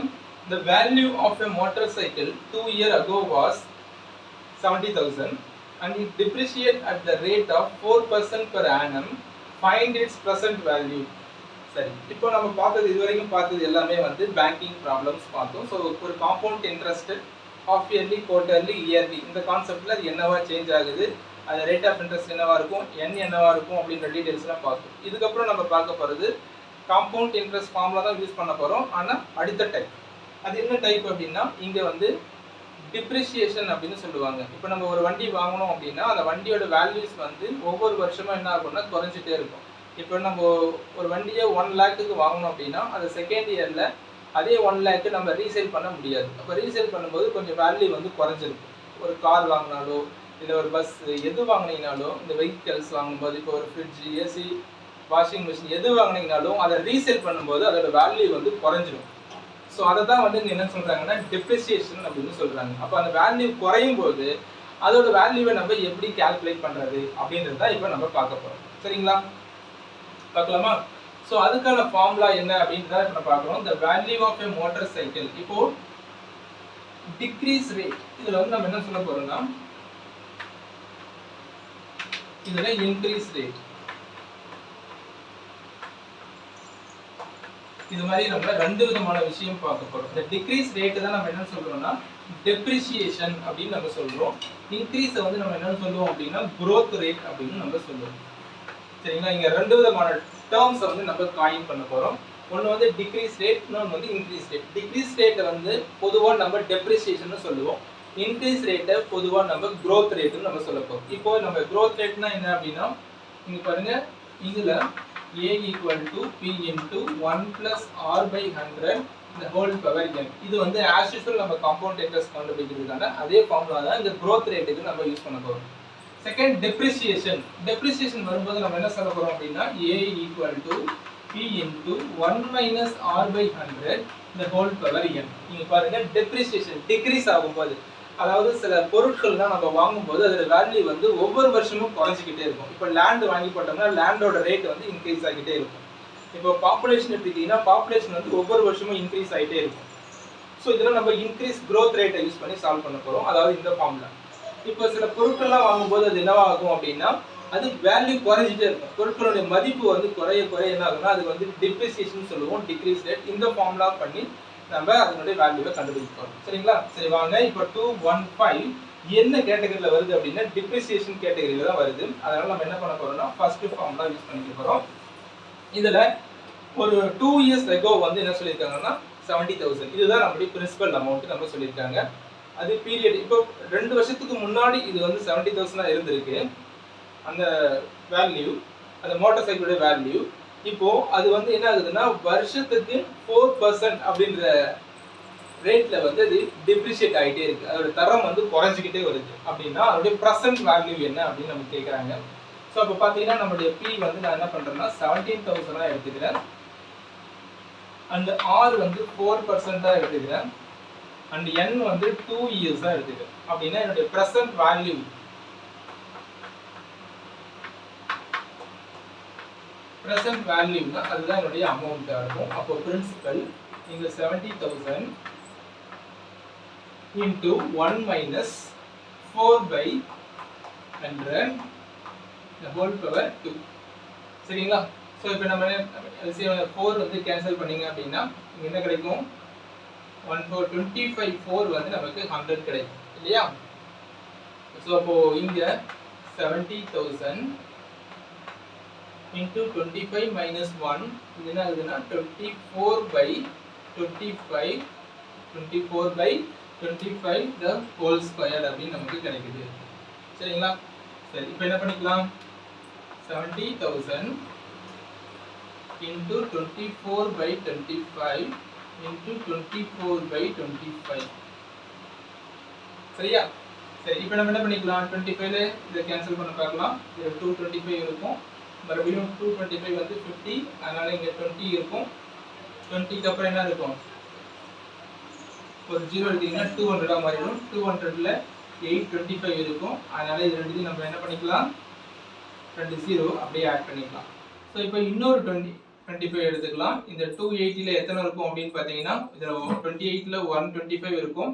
the value of a motorcycle 2 years ago was 70,000 and it depreciated at the rate of 4% per annum. Find its present value. சரி, இப்போ நம்ம பார்த்தது இதுவரைக்கும் பார்த்தது எல்லாமே வந்து பேங்கிங் ப்ராப்ளம்ஸ் பார்த்தோம். ஸோ ஒரு compound interest half yearly, quarterly, yearly இந்த கான்செப்ட்ல அது என்னவா சேஞ்ச் ஆகுது, அது ரேட் ஆஃப் இன்ட்ரெஸ்ட் என்னவா இருக்கும், என்னவா இருக்கும் அப்படின்ற டீடைல்ஸ்லாம் பார்த்தோம். இதுக்கப்புறம் நம்ம பார்க்க போகிறது காம்பவுண்ட் இன்ட்ரெஸ்ட் ஃபார்முலா தான் யூஸ் பண்ண போகிறோம். ஆனால் அடுத்த டைப். அது என்ன டைப் அப்படின்னா இங்கே வந்து டிப்ரிசியேஷன் அப்படின்னு சொல்லுவாங்க. இப்போ நம்ம ஒரு வண்டி வாங்கணும் அப்படின்னா அந்த வண்டியோட வேல்யூஸ் வந்து ஒவ்வொரு வருஷமும் என்ன ஆகும்னா குறைஞ்சிட்டே இருக்கும். இப்போ நம்ம ஒரு வண்டியை 1 லேக்குக்கு வாங்கணும் அப்படின்னா அந்த செகண்ட் இயரில் அதே 1 லேக்கு நம்ம ரீசேல் பண்ண முடியாது. அப்போ ரீசேல் பண்ணும்போது கொஞ்சம் வேல்யூ வந்து குறைஞ்சிருக்கும். ஒரு கார் வாங்கினாலோ இல்லை ஒரு பஸ் எது வாங்கினீங்கனாலும் இந்த வெஹிக்கல்ஸ் வாங்கும்போது இப்போ ஒரு ஃப்ரிட்ஜ், ஏசி, வாஷிங் மிஷின் எது வாங்கினீங்கனாலும் அதை ரீசேல் பண்ணும்போது அதோட வேல்யூ வந்து குறைஞ்சிடும். ஸோ அதை தான் வந்து என்ன சொல்கிறாங்கன்னா டெப்ரிசியேஷன் அப்படின்னு சொல்கிறாங்க. அப்போ அந்த வேல்யூ குறையும் போது அதோட வேல்யூவை நம்ம எப்படி கால்குலேட் பண்ணுறது அப்படின்றது தான் இப்போ நம்ம பார்க்க போகிறோம். சரிங்களா? பார்க்கலாமா? ஸோ அதுக்கான ஃபார்முலா என்ன அப்படின்றத இப்போ நம்ம பார்க்குறோம். the value of a motorcycle. இப்போ டிக்ரீஸ் ரேட் இதில் வந்து நம்ம என்ன சொல்ல போகிறோம்னா இதில் இன்க்ரீஸ் ரேட் இது மாதிரி நம்ம ரெண்டு விதமான விஷயம் பார்க்க போறோம். இந்த டிக்ரீஸ் ரேட் தான் நம்ம என்ன சொல்றோம்னா டெப்ரிசியேஷன் அப்படின்னு நம்ம சொல்றோம். இன்க்ரீஸை வந்து நம்ம என்ன சொல்லுவோம் அப்படின்னா growth ரேட் அப்படின்னு நம்ம சொல்லுவோம். சரிங்களா? இங்க ரெண்டு விதமான டேர்ம்ஸ் வந்து நம்ம காயின் பண்ண போறோம். ஒன்று வந்து டிக்ரீஸ் ரேட், இன்னொன்று வந்து இன்க்ரீஸ் ரேட். டிக்ரீஸ் ரேட்டை வந்து பொதுவாக நம்ம டெப்ரிசியேஷன் சொல்லுவோம். இன்க்ரீஸ் ரேட்டை பொதுவாக நம்ம growth ரேட்னு நம்ம சொல்ல போறோம். இப்போ நம்ம growth ரேட்னா என்ன அப்படின்னா இங்க பாருங்க, இதுல a equal to p into 1 plus r by 100 the whole power n. இது வந்து as usual நம்ம காம்பவுண்ட் இன்ட்ரெஸ்ட் கண்டுபிடிக்கிறதுக்கான அதே ஃபார்முலா தான் இந்த growth ரேட்டுக்கு நம்ம யூஸ் பண்ண போறோம். செகண்ட் டெப்ரிசியேஷன் வரும்போது நம்ம என்ன சொல்ல போறோம் அப்படின்னா a equal to p into 1 minus r by 100 the whole power n. நீங்க பாருங்க டெப்ரிசியேஷன் டிக்ரீஸ் ஆகும்போது, அதாவது சில பொருட்கள்லாம் நம்ம வாங்கும்போது அதோட வேல்யூ வந்து ஒவ்வொரு வருஷமும் குறைஞ்சிக்கிட்டே இருக்கும். இப்போ லேண்ட் வாங்கி போட்டோம்னா லேண்டோட ரேட் வந்து இன்க்ரீஸ் ஆகிட்டே இருக்கும். இப்போ பாப்புலேஷன் எடுத்துக்கிட்டீங்கன்னா பாப்புலேஷன் வந்து ஒவ்வொரு வருஷமும் இன்க்ரீஸ் ஆகிட்டே இருக்கும். ஸோ இதில் நம்ம இன்க்ரீஸ் க்ரோத் ரேட்டை யூஸ் பண்ணி சால்வ் பண்ண போகிறோம், அதாவது இந்த ஃபார்முலா. இப்போ சில பொருட்கள்லாம் வாங்கும்போது அது என்னவாகும் அப்படின்னா அது வேல்யூ குறைஞ்சிட்டே இருக்கும். பொருட்களுடைய மதிப்பு வந்து குறைய என்ன ஆகும்னா அது வந்து டிப்ரிசியேஷன் சொல்லுவோம், டிக்ரீஸ் ரேட். இந்த ஃபார்முலா பண்ணி நம்ம அதனுடைய வேல்யூவை கண்டுபிடிக்க போறோம். சரிங்களா? சரி வாங்க. இப்போ 215 என்ன கேட்டகரியில வருது அப்படின்னா டிப்ரிசியேஷன் கேட்டகரியில தான் வருது. அதனால நம்ம என்ன பண்ண போறோம்னா ஃபர்ஸ்ட் ஃபார்முலா யூஸ் பண்ணிக்க போறோம். இதுல ஒரு 2 இயர்ஸ் ago வந்து என்ன சொல்லியிருக்காங்கன்னா 70,000. இதுதான் நம்மளுடைய பிரின்சிபல் அமௌண்ட் நம்ம சொல்லியிருக்காங்க. அது பீரியட் இப்போ 2 வருஷத்துக்கு முன்னாடி இது வந்து 70,000 இருந்திருக்கு அந்த வேல்யூ, அந்த மோட்டார் சைக்கிளோட வேல்யூ. இப்போ அது வந்து என்ன ஆகுதுன்னா வருஷத்துக்கு 4% அப்படின்ற ரேட்ல வந்து அது டிப்ரிஷியேட் ஆகிட்டே இருக்கு. அதோட தரம் வந்து குறைஞ்சிக்கிட்டே வருது. அப்படின்னா அதோடைய ப்ரெசன்ட் வேல்யூ என்ன அப்படின்னு நம்ம கேட்குறாங்க. ஸோ அப்போ பார்த்தீங்கன்னா நம்மளுடைய பி வந்து நான் என்ன பண்ணுறேன்னா 17,000 எடுத்துக்கிறேன். அண்ட் ஆர் வந்து 4% எடுத்துக்கிறேன். அண்ட் என் வந்து 2 இயர்ஸ் எடுத்துக்கிறேன். அப்படின்னா என்னுடைய ப்ரெசன்ட் வேல்யூ அதுதான் என்னுடைய அமௌண்ட்டா இருக்கும். அப்போ பிரின்சிபல் இங்க 70,000 into 1 minus 4 by 100 the whole power 2. சரிங்களா? ஸோ இப்போ நம்ம 4 வந்து கேன்சல் பண்ணீங்க அப்படின்னா இங்க என்ன கிடைக்கும்? 25 4 வந்து நமக்கு 100 கிடைக்கும் இல்லையா? ஸோ அப்போ இங்க 70,000 into 25 minus 1 இது என்ன ஆகுதுன்னா 24 by 25 the whole square அப்படின்னு நமக்கு கிடைக்குது. சரிங்களா? சரி இப்போ என்ன பண்ணிக்கலாம்? 70,000 into 24 by 25 into 24 by 25. சரியா? சரி இப்போ நம்ம என்ன பண்ணிக்கலாம்? 25ல இதை கேன்சல் பண்ண பார்க்கலாம். இது 225 இருக்கும். மறுபடியும் 225 வந்து 50, அதனால இங்க 20 இருக்கும். 20க்கு அப்புறம் என்ன இருக்கும்? ஒரு 0 எடுத்தீங்கன்னா 200 மாறிடும். 200ல 825 இருக்கும். அதனால இது ரெண்டுத்தையும் நம்ம என்ன பண்ணிக்கலாம்? 20 அப்படியே ஆட் பண்ணிக்கலாம். ஸோ இப்போ இன்னொரு 25 எடுத்துக்கலாம். இந்த 280ல எத்தனை இருக்கும் அப்படின்னு பார்த்தீங்கன்னா இதில் 28ல 125 இருக்கும்.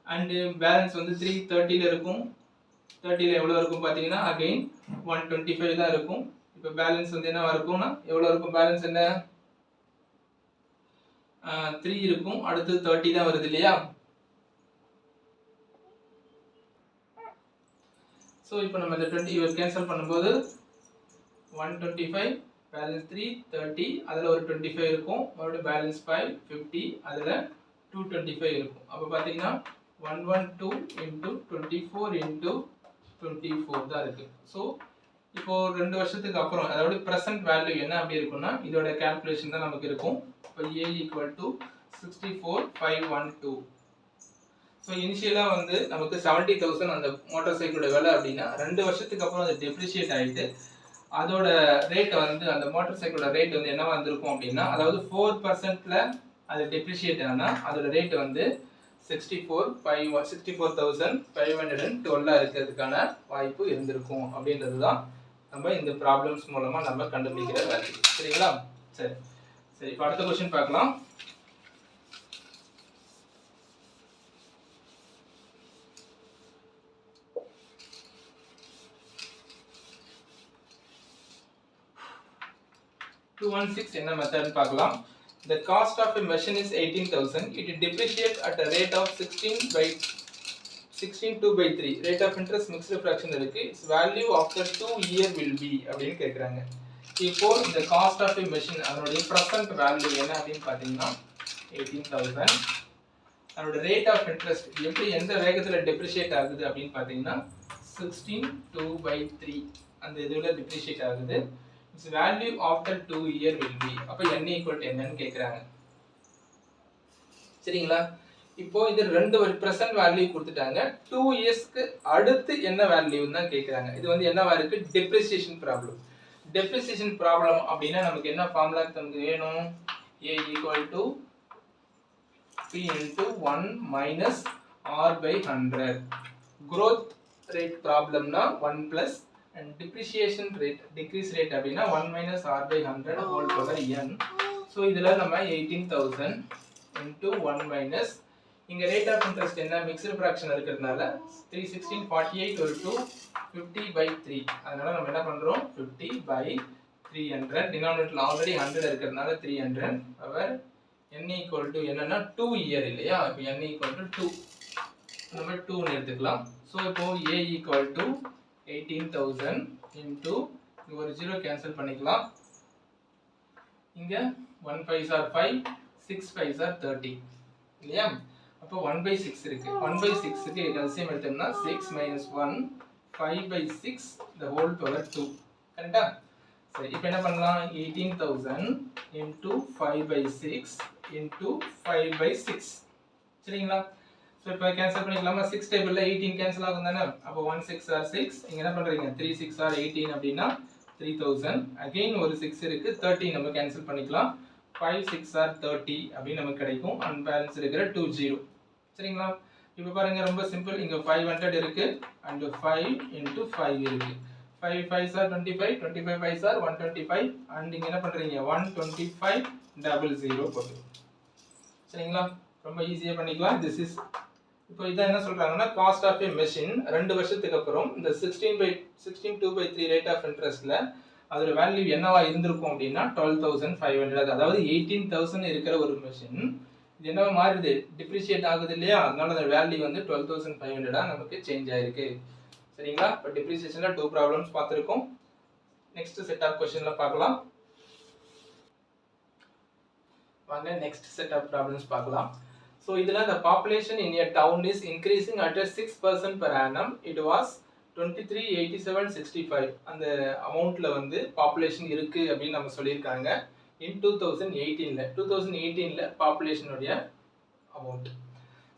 அண்டு பேலன்ஸ் வந்து 330ல இருக்கும். 30ல எவ்வளோ இருக்கும் பார்த்தீங்கன்னா அகைன் 125 தான் இருக்கும். இப்போ பேலன்ஸ் வந்து என்னவா இருக்கும்னா எவ்வளோ இருக்கும்? பேலன்ஸ் என்ன? 3 இருக்கும். அடுத்து 30 தான் வருது இல்லையா? ஸோ இப்போ நம்ம இந்த 20 கேன்சல் பண்ணும்போது 125 பேலன்ஸ் 3 30, அதில் ஒரு 25 இருக்கும். மறுபடியும் பேலன்ஸ் 5 50, அதில் 225 இருக்கும். அப்போ பார்த்தீங்கன்னா 112 into 24 into 24 தான் இருக்கு. ஸோ இப்போ 2 வருஷத்துக்கு அப்புறம் அதோட பிரசன்ட் வேல்யூ என்ன அப்படி இருக்கும்னா இதோட கால்குலேஷன் தான் நமக்கு இருக்கும். இப்போ A equal to 64,512. ஸோ இனிஷியலாக வந்து நமக்கு 70,000 அந்த மோட்டார் சைக்கிளோட விலை அப்படின்னா 2 வருஷத்துக்கு அப்புறம் அது டெப்ரிஷியேட் ஆகிட்டு அதோட ரேட் வந்து அந்த மோட்டார் சைக்கிளோட ரேட் வந்து என்னவா இருந்திருக்கும் அப்படின்னா அதாவது 4%ல அது டெப்ரிஷியேட் ஆனால் அதோட ரேட் வந்து 64,512 இருக்கிறதுக்கான வாய்ப்பு இருந்திருக்கும் அப்படின்றது தான் நம்ம இந்த ப்ராப்ளம்ஸ் மூலமா நம்ம கண்டுபிடிக்கிற வேல்யூ. சரிங்களா? சரி சரி இப்போ அடுத்த क्वेश्चन பார்க்கலாம். என்ன மெத்தட் பார்க்கலாம். The cost of a machine is 18,000. It depreciates at a rate of 16/2/3. Rate of interest mixed fraction இருக்கு. Its value after 2 year will be அப்படின்னு கேக்குறாங்க. இப்போ இந்த cost of a machine அதோட present value என்ன அப்படின்னு பாத்தீங்கன்னா 18,000. அதோட rate of interest எப்படி எந்த வேகத்துல depreciate ஆகுது அப்படின்னு பாத்தீங்கன்னா 16/2/3 அந்த இதுல depreciate ஆகுது. Its value after 2 year will be. அப்ப n equal to என்னன்னு கேக்குறாங்க. சரிங்களா? இப்போ இது ரெண்டு பிரசன்ட் வேல்யூ கொடுத்துட்டாங்க. 2 இயர்ஸ்க்கு அடுத்து என்ன வேல்யூன்னு தான் கேக்குறாங்க. இது வந்து என்னவா இருக்கு? Depreciation problem. டெப்ரிசியேஷன் ப்ராப்ளம் அப்படின்னா நமக்கு என்ன ஃபார்முலா நமக்கு வேணும்? a equal to p into 1 minus r by 100. growth rate problemனா 1 plus and depreciation rate decrease rate அப்படின்னா 1 minus r by 100 whole power n. so இதுல நம்ம 18000 into 1 minus இங்க rate of interest என்ன mixed fraction இருக்கிறதுனால 316 48 ஒரு 2 50 by 3. அதனால நம்ம என்ன பண்றோம்? 50 by 300. denominator already 100 இருக்கிறதுனால 300 our n equal to என்னன்னா 2 year இல்லையா? அப்ப n equal to 2 நம்ம 2 ன்னு எடுத்துக்கலாம். so இப்போ a equal to 18000 into ஒரு 0 கேன்சல் பண்ணிக்கலாம். இங்க 1 5s are 5 6 5s are 30 இல்லையா? அப்ப 1 by 6 இருக்கு. 1 by 6 க்கு LCM எடுத்தோம்னா 6 minus 1 5 by 6 the whole power 2. கரெக்ட்டா? சரி இப்போ என்ன பண்ணலாம்? 18000 into 5 by 6 into 5 by 6. சரிங்களா? சோ இப்போ கேன்சல் பண்ணிக்கலாமா? 6 டேபிள்ல 18 கேன்சல் ஆகும் தானே? அப்ப 1 6 are 6. இங்க என்ன பண்றீங்க? 3 6 are 18 அப்படினா 3000. அகைன் ஒரு 6 இருக்கு. 13 நம்ம கேன்சல் பண்ணிக்கலாம். 5 6 are 30 அப்படி நமக்கு கிடைக்கும். அன்பேலன்ஸ் இருக்கிற 20. சரிங்களா? இப்போ பாருங்க ரொம்ப சிம்பிள். இங்க 500 இருக்கு and 5 into 5 இருக்கு. 5 5s are 25 25 5s are 125 and இங்க என்ன பண்றீங்க? 125 00 போட்டு. சரிங்களா? ரொம்ப ஈஸியா பண்ணிக்கலாம். this is இப்போ இத என்ன சொல்றாங்கன்னா காஸ்ட் ஆஃப் a machine 2 வருஷத்துக்கு அப்புறம் இந்த 16 2/3 ரேட் ஆஃப் இன்ட்ரஸ்ட்ல அதோட வேல்யூ என்னவா இருந்திருக்கும் அப்படினா 12500. அதாவது 18000 இருக்கிற ஒரு மெஷின் இது என்னவா மாறுது? டிப்ரிஷியேட் ஆகுது இல்லையா? அதனால அந்த வேல்யூ வந்து 12500 நமக்கு சேஞ்ச் ஆயிருக்கு. சரிங்களா? இப்போ டிப்ரிசியேஷன்ல 2 ப்ராப்ளம்ஸ் பார்த்திருக்கோம். நெக்ஸ்ட் செட் ஆஃப் क्वेश्चनல பார்க்கலாம். வாங்க நெக்ஸ்ட் செட் ஆஃப் ப்ராப்ளம்ஸ் பார்க்கலாம். So இதுல the population in a town is increasing at a 6% per annum. It was 23 87 65. அந்த அமௌண்ட்ல வந்து பாப்புலேஷன் இருக்கு அப்படி நம்ம சொல்லிருக்காங்க. in 2018ல பாப்புலேஷன் உடைய அமௌண்ட்.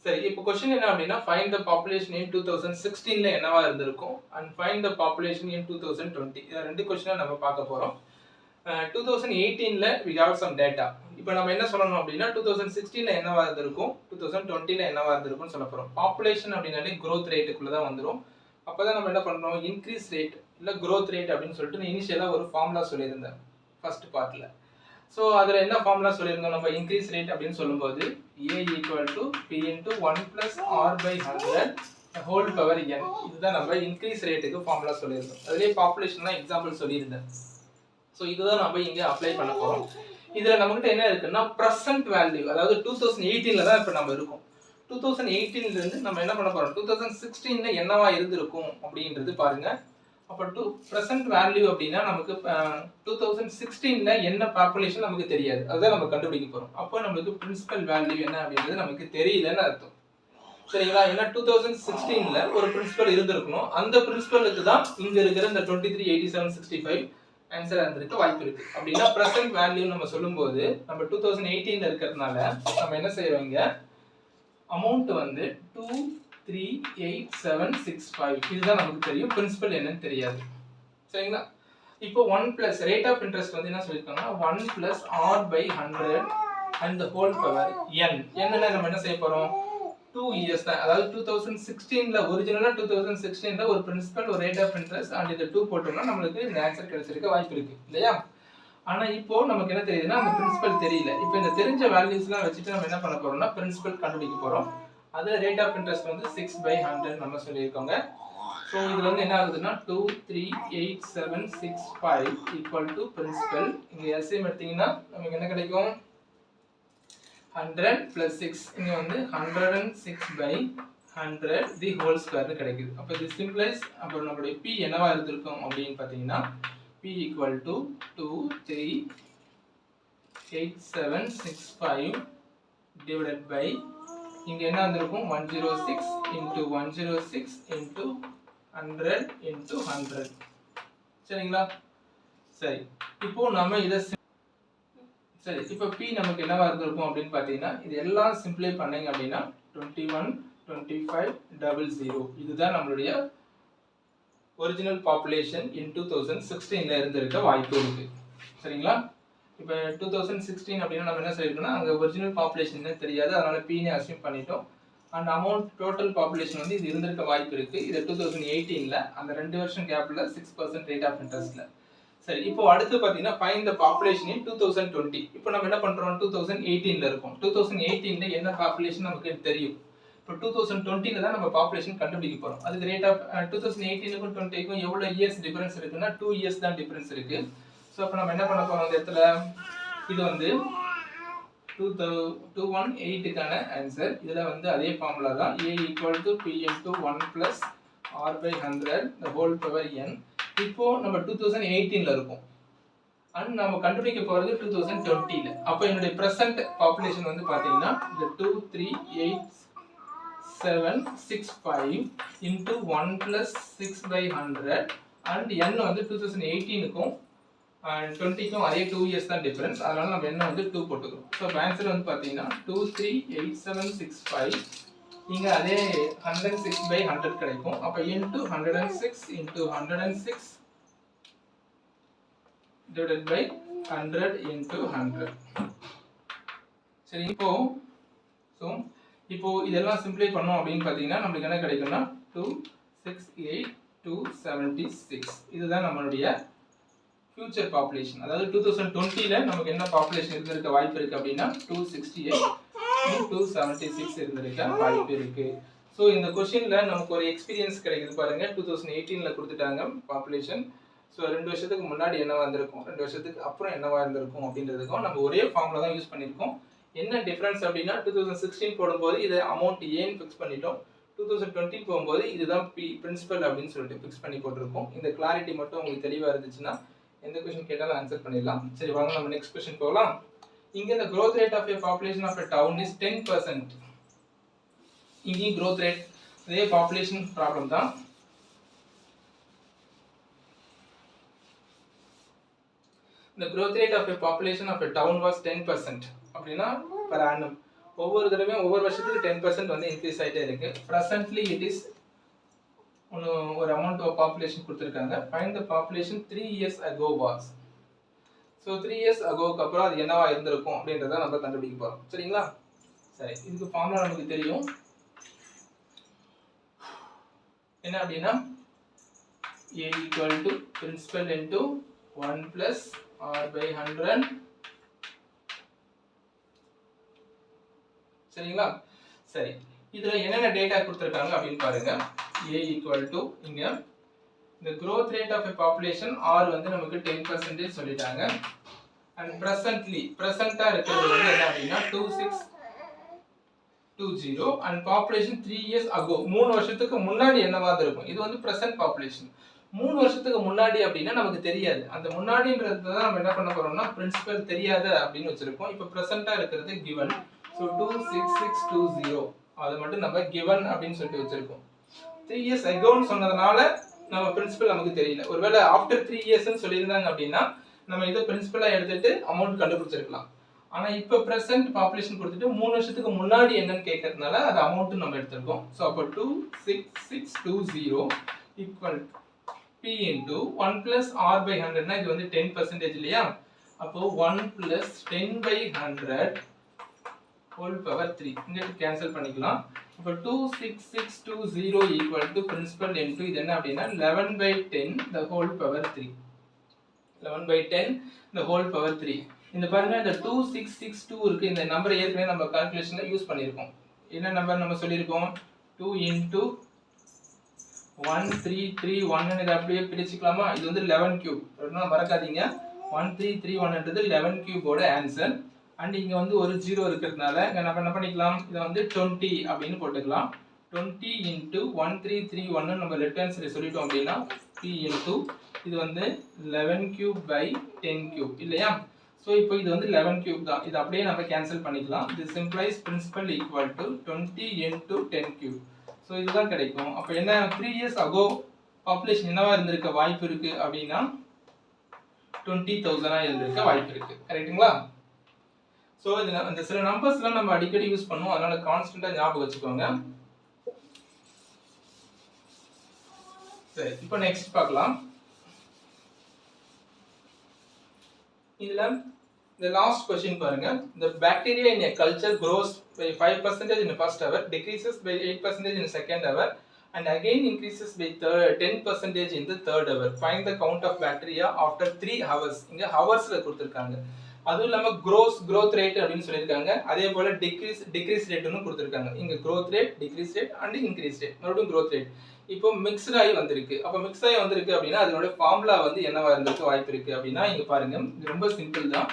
சரி இப்போ क्वेश्चन என்ன அப்படினா find the population in 2016ல என்னவா இருந்திருக்கும் and find the population in 2020. இந்த ரெண்டு क्वेश्चन நம்ம பார்க்க போறோம். 2018ல we have some data. இப்போ நம்ம என்ன சொல்லணும் அப்படினா 2016ல என்னவா இருந்திருக்கும் 2020ல என்னவா இருந்திருக்கும்னு சொல்ல போறோம். பாப்புலேஷன் அப்படினாலே growth ரேட்டுக்குள்ள தான் வந்துரும். அப்பதான் நம்ம என்ன பண்றோம்? இன்கிரீஸ் ரேட் இல்ல growth ரேட் அப்படினு சொல்லிட்டு நான் இனிஷியலா ஒரு ஃபார்முலா சொல்லியிருந்தேன் ஃபர்ஸ்ட் பார்ட்ல. சோ அதுல என்ன ஃபார்முலா சொல்லியிருந்தோம்? நம்ம இன்கிரீஸ் ரேட் அப்படினு சொல்லும்போது a equal to p into 1 plus r by 100 whole power n. இதுதான் நம்ம இன்கிரீஸ் ரேட்டுக்கு ஃபார்முலா சொல்லியிருந்தோம். அதுலயே பாப்புலேஷன்லாம் எக்ஸாம்பிள் சொல்லியிருந்தேன். சோ இதுதான் நம்ம இங்க அப்ளை பண்ண போறோம். இதுல நமக்கிட்ட என்ன இருக்குன்னா பிரசன்ட் வேல்யூ, அதாவது 2018ல தான் இப்ப நம்ம இருக்கோம். 2018ல இருந்து நம்ம என்ன பண்ண போறோம்? 2016ல என்னவா இருந்திருக்கும் அப்படின்றது பாருங்க. அப்ப பிரசன்ட் வேல்யூ அப்படின்னா நமக்கு 2016ல என்ன பாப்புலேஷன் நமக்கு தெரியாது. அத நம்ம கண்டுபிடிக்க போறோம். அப்போ நமக்கு பிரின்சிபல் வேல்யூ என்ன அப்படின்றது நமக்கு தெரியலன்னு அர்த்தம். சரிங்களா? ஏன்னா 2016ல ஒரு பிரின்சிபல் இருந்திருக்கணும். அந்த பிரின்சிபலுக்கு தான் இங்க இருக்கிற இந்த 23 87 65 ஆன்சர் வந்திருக்க வாய்ப்பு இருக்கு. அப்படினா பிரசன்ட் வேல்யூ நம்ம சொல்லும்போது நம்ம 2018ல இருக்கிறதுனால நம்ம என்ன செய்றோம்? இங்க அமௌண்ட் வந்து 238765 இதுதான் நமக்கு தெரியும். பிரின்சிபல் என்னன்னு தெரியாது. சரிங்களா? இப்போ 1 plus rate of interest வந்து என்ன சொல்லிருக்காங்கன்னா 1 plus r by 100 and the whole power n. என்னன்னா நம்ம என்ன செய்ய போறோம்? 2 years தான். அதாவது 2016ல ஒரிஜினலா 2016ல ஒரு பிரின்சிபல் ஒரு ரேட் ஆஃப் இன்ட்ரஸ்ட் and இது 2 போட்டோம்னா நமக்கு இந்த ஆன்சர் கிடைச்சிருக்க வாய்ப்பு இருக்கு இல்லையா? ஆனா இப்போ நமக்கு என்ன தெரியுதுன்னா அந்த பிரின்சிபல் தெரியல. இப்போ இந்த தெரிஞ்ச வேல்யூஸ்லாம் வச்சிட்டு நம்ம என்ன பண்ண போறோம்னா பிரின்சிபல் கண்டுபிடிக்க போறோம். அது ரேட் ஆஃப் இன்ட்ரஸ்ட் வந்து 6/100 நம்ம சொல்லிருக்கோங்க. சோ இதுல வந்து என்ன ஆகுதுன்னா 238765 equal to பிரின்சிபல். இங்க LCM எடுத்தீங்கன்னா நமக்கு என்ன கிடைக்கும்? 100 plus 6 இங்க வந்து 106/100 the whole square கிடைக்குது. அப்ப இது சிம்பிளைஸ். அப்புறம் நம்மளுடைய p என்னவா இருந்திருக்கும் அப்படினு பாத்தீங்கன்னா p equal to 238765 divided by இங்க என்ன வந்திருக்கும்? 106 into 106 into 100 into 100. சரிங்களா? சரி இப்போ நாம இத சரி, இப்போ P நமக்கு என்னவா இருந்திருக்கும் அப்படின்னு பார்த்தீங்கன்னா இது எல்லாம் சிம்பிளை பண்ணீங்க அப்படின்னா 21 25 00 இதுதான் நம்மளுடைய ஒரிஜினல் பாப்புலேஷன் இன் 2016ல இருந்திருக்க வாய்ப்பு இருக்கு. சரிங்களா? இப்போ 2016 அப்படின்னா நம்ம என்ன சொல்லிருக்கோம்னா அங்க ஒரிஜினல் பாப்புலேஷன் என்ன தெரியாது, அதனால P னே அஸ்யூம் பண்ணிட்டோம். அண்ட் அமௌண்ட் டோட்டல் பாப்புலேஷன் வந்து இது இருந்திருக்க வாய்ப்பு இருக்கு. இது 2018ல அந்த 2 வருஷம் கேப்ல 6% ரேட் ஆஃப் இன்ட்ரெஸ்ட்ல. சரி, இப்போ அடுத்து பாத்தீங்கன்னா ஃபைண்ட் தி பாப்புலேஷன் இன் 2020. இப்போ நம்ம என்ன பண்றோம் 2018ல இருக்கோம். 2018ல என்ன பாப்புலேஷன் நமக்கு தெரியும். இப்போ 2020ல தான் நம்ம பாப்புலேஷன் கண்டுபிடிக்க போறோம். அதுக்கு ரேட் ஆஃப் 2018க்கும் 20க்கும் எவ்வளவு இயர்ஸ் டிஃபரன்ஸ் இருக்குன்னா 2 இயர்ஸ் தான் டிஃபரன்ஸ் இருக்கு. சோ அப்ப நம்ம என்ன பண்ண போறோம் இந்த இடத்துல இது வந்து 218 க்கான ஆன்சர். இதுல வந்து அதே ஃபார்முலா தான் a = p * 1 + r/100 the whole power n. இப்போ நம்ம 2018ல இருக்கோம். அண்ட் நம்ம கண்டுபிடிக்க போறது 2020ல. அப்ப என்னுடைய பிரசன்ட் பாப்புலேஷன் வந்து பாத்தீங்கன்னா இந்த 238,765 into 1 + 6/100 and n வந்து 2018க்கும் 20க்கும் அதே 2 இயர்ஸ் தான் டிஃபரன்ஸ். அதனால நம்ம என்ன வந்து 2 போட்டுக்கிறோம். சோ ஆன்சர் வந்து பாத்தீங்கன்னா 238,765 இங்க அதே 106/100 கிடைக்கும். அப்ப into 106 into 106 divided by 100 into 100. சரி, இப்போ இதெல்லாம் சிம்பிளை பண்ணோம் அப்படின்னு பாத்தீங்கன்னா நமக்கு என்ன கிடைக்கும்னா 268,276 இதுதான் நம்மளுடைய ஃபியூச்சர் பாப்புலேஷன். அதாவது 2020ல நமக்கு என்ன பாப்புலேஷன் இருந்திருக்க வாய்ப்பு இருக்கு அப்படின்னா 268,276 இருந்திருக்க வாய்ப்பு இருக்கு. சோ இந்த क्वेश्चनல நமக்கு ஒரு எக்ஸ்பீரியன்ஸ் கிடைக்குது பாருங்க. 2018ல கொடுத்துட்டாங்க பாப்புலேஷன். சோ 2 வருஷத்துக்கு முன்னாடி என்னவா இருந்திருக்கும், 2 வருஷத்துக்கு அப்புறம் என்னவா இருந்திருக்கும் அப்படின்றதுக்கும் நம்ம ஒரே ஃபார்முலா தான் யூஸ் பண்ணிருக்கோம். என்ன டிஃபரன்ஸ் அப்படின்னா 2016 போடும்போது இத அமௌண்ட் ஏன்னு ஃபிக்ஸ் பண்ணிட்டோம். 2020 போகும்போது இதுதான் பிரின்சிபல் அப்படின்னு சொல்லிட்டு ஃபிக்ஸ் பண்ணி போட்டுருக்கோம். இந்த கிளாரிட்டி மட்டும் உங்களுக்கு தெளிவா இருந்துச்சுன்னா எந்த क्वेश्चन கேட்டாலும் ஆன்சர் பண்ணிடலாம். சரி, வாங்க நம்ம நெக்ஸ்ட் क्वेश्चन போகலாம். இங்க the growth rate of a population of a town is 10%. இங்க growth rate இதே population ப்ராப்ளம் தான். The growth rate of a population of a town was 10% அப்படினா per annum. ஒவ்வொரு தடவையும் ஒவ்வொரு வருஷத்துக்கு 10% வந்து இன்க்ரீஸ் ஆயிட்டே இருக்கு. Presently it is ஒரு amount of population கொடுத்திருக்காங்க. Find the population 3 years ago was. So 3 years ago க்கு அப்புறம் அது என்னவா இருந்திருக்கும் அப்படின்றத நம்ம கண்டுபிடிக்க போறோம். சரிங்களா? சரி, இதுக்கு ஃபார்முலா நமக்கு தெரியும். என்ன அப்படினா a = principal into 1 plus r/100. சரிங்களா? சரி, இதுல என்னென்ன டேட்டா கொடுத்திருக்காங்க அப்படினு பாருங்க. a = இங்க the growth rate of a population r வந்து நமக்கு 10% சொல்லிட்டாங்க. and presentா இருக்கிறது வந்து என்ன அப்படினா 2620 and population 3 years ago 3 வருஷத்துக்கு முன்னாடி என்னவா இருக்கும். இது வந்து present population. 3 வருஷத்துக்கு முன்னாடி அப்படினா நமக்கு தெரியாது. அந்த முன்னாடின்றது தான் நம்ம என்ன பண்ண போறோம்னா பிரின்சிபல் தெரியாத அப்படினு வச்சிருக்கோம். இப்போ presentா இருக்கிறது given. so 26620 அது மட்டும் நம்ம given அப்படினு சொல்லிட்டு வச்சிருக்கோம். 3 years ago ன்னு சொன்னதனால நம்ம பிரின்சிபல் நமக்கு தெரியல. ஒருவேளை after 3 years ன்னு சொல்லிருந்தாங்க அப்படினா நம்ம இத பிரின்சிபலா எடுத்துட்டு அமௌண்ட் கண்டுபிடிச்சிருக்கலாம். ஆனா இப்போ present population கொடுத்துட்டு 3 வருஷத்துக்கு முன்னாடி என்னன்னு கேக்குறதுனால அது அமௌண்ட் நம்ம எடுத்துறோம். சோ அப்ப 26620 equal p into 1 plus r/100 னா இது வந்து 10% இல்லையா? அப்போ 1 plus 10/100 whole power 3 இங்க கேன்சல் பண்ணிக்கலாம். அப்ப 26620 equal to principal into இது என்ன அப்படினா 11/10 the whole power 3. 11/10 the whole power 3. இந்த பாருங்க இந்த 2662 இருக்கு. இந்த நம்பர் ஏற்கனவே நம்ம கால்குலேஷன்ல யூஸ் பண்ணிருக்கோம். என்ன நம்பர் நம்ம சொல்லிருக்கோம் 2 into 1331 ன்னு இத அப்படியே பிரிச்சுக்கலாமா? இது வந்து 11 கியூப். அதனால மறக்காதீங்க 1331 ன்றது 11 கியூபோட ஆன்சர். அண்ட் இங்க வந்து ஒரு 0 இருக்கிறதுனால நம்ம என்ன பண்ணிக்கலாம், இத வந்து 20 அப்படினு போட்டுக்கலாம். 20 into 1331 நம்ம லெஃப்ட் ஹேண்ட் சைடு சொல்லிட்டோம் அப்படினா p into இது வந்து 11 cube by 10 cube இல்லையா? சோ இப்போ இது வந்து 11 cube தான். இது அப்படியே நம்ம கேன்சல் பண்ணிக்கலாம். this implies principal equal to 20 into 10 cube. So இதுதான் கிடைக்கும். அப்ப என்ன 3 years ago population என்னவா இருந்திருக்க வாய்ப்பு இருக்கு அப்படினா 20,000 ஆ இருந்திருக்க வாய்ப்பு இருக்கு. கரெக்ட்டுங்களா? ஸோ இந்த சில நம்பர்ஸ்லாம் நம்ம அடிக்கடி யூஸ் பண்ணுவோம், அதனால கான்ஸ்டன்ட்டாக ஞாபகம் வச்சுக்கோங்க. சரி, இப்போ நெக்ஸ்ட் பார்க்கலாம். இதுல the last question பாருங்க. The bacteria in a culture grows by 5% in the first hour, decreases by 8% in the second hour, and again increases by 10% in the third hour. Find the count of bacteria after 3 hours. இங்க ஹவர்ஸ்ல கொடுத்திருக்காங்க. அதுவும் இல்லாம growth rate அப்படின்னு சொல்லியிருக்காங்க. அதே போல decrease rateன்னு கொடுத்திருக்காங்க. இங்க growth rate, decrease rate and increase rate. மறுபடியும் growth rate. இப்போ மிக்ஸ்ட் ஆகி வந்திருக்கு. அப்ப மிக்ஸ் ஆகி வந்திருக்கு அப்படின்னா அதோட ஃபார்முலா வந்து என்னவா இருந்திருக்கு வாய்ப்பு இருக்கு அப்படின்னா இங்க பாருங்க, இது ரொம்ப சிம்பிள் தான்.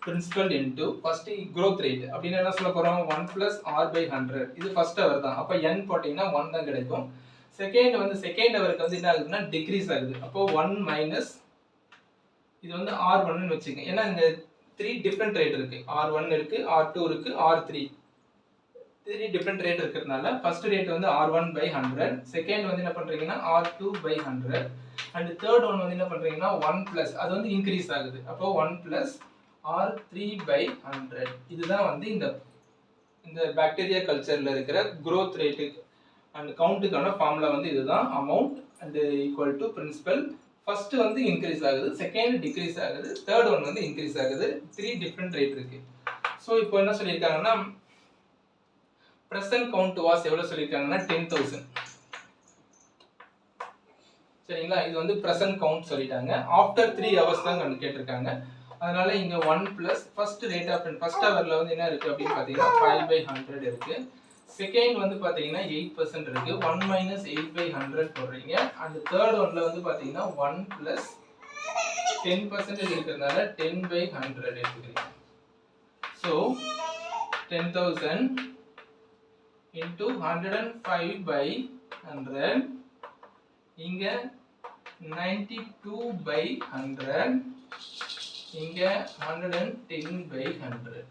principal into first growth rate அப்படினா என்ன சொல்ல போறோம், 1 plus r by 100. இது first hour தான். அப்ப n போட்டீங்கன்னா 1 தான் கிடைக்கும். செகண்ட் வந்து செகண்ட் ஹவருக்கு வந்து என்ன ஆகுதுன்னா டிக்ரீஸ் ஆகுது. அப்போ 1 மைனஸ் இது வந்து r1 ன்னு வெச்சுங்க. ஏன்னா இங்க 3 டிஃபரண்ட் ரேட் இருக்கு. r1 இருக்கு, r2 இருக்கு, r3. 3 டிஃபரண்ட் ரேட் இருக்கிறதுனால ஃபர்ஸ்ட் ரேட் வந்து r1 by 100, செகண்ட் வந்து என்ன பண்றீங்கன்னா r2 by 100, and third one வந்து என்ன பண்றீங்கன்னா 1 plus அது வந்து இன்கிரீஸ் ஆகுது. அப்போ 1 plus r3 by 100. இதுதான் வந்து இந்த பாக்டீரியா கல்ச்சர்ல இருக்கிற growth rate and கவுண்ட்கான ஃபார்முலா வந்து இதுதான். amount and equal to principal. First வந்து இன்கிரீஸ் ஆகுது, செகண்ட் டிக்ரீஸ் ஆகுது, தேர்ட் ஒன் வந்து இன்கிரீஸ் ஆகுது. 3 டிஃபரண்ட் ரேட் இருக்கு. சோ இப்போ என்ன சொல்லிருக்காங்கன்னா present count was எவ்வளவு சொல்லிருக்காங்கன்னா 10,000. சரிங்களா, இது வந்து present count சொல்லிட்டாங்க. after 3 hours தான் கேட்டிருக்காங்க. அதனால இங்க 1 plus first rate of first hourல வந்து என்ன இருக்கு அப்படினு பாத்தீங்கன்னா 5 by 100 இருக்கு. செகண்ட் வந்து பாத்தீங்கன்னா 8% இருக்கு. 1 minus 8 by 100 போடுறீங்க. and third ஒன்ல வந்து பாத்தீங்கன்னா 1 plus 10% இருக்கிறதுனால 10 by 100 எடுத்துக்கிறீங்க. so 10,000 into 105 by 100, இங்க 92 by 100, இங்க 110 by 100.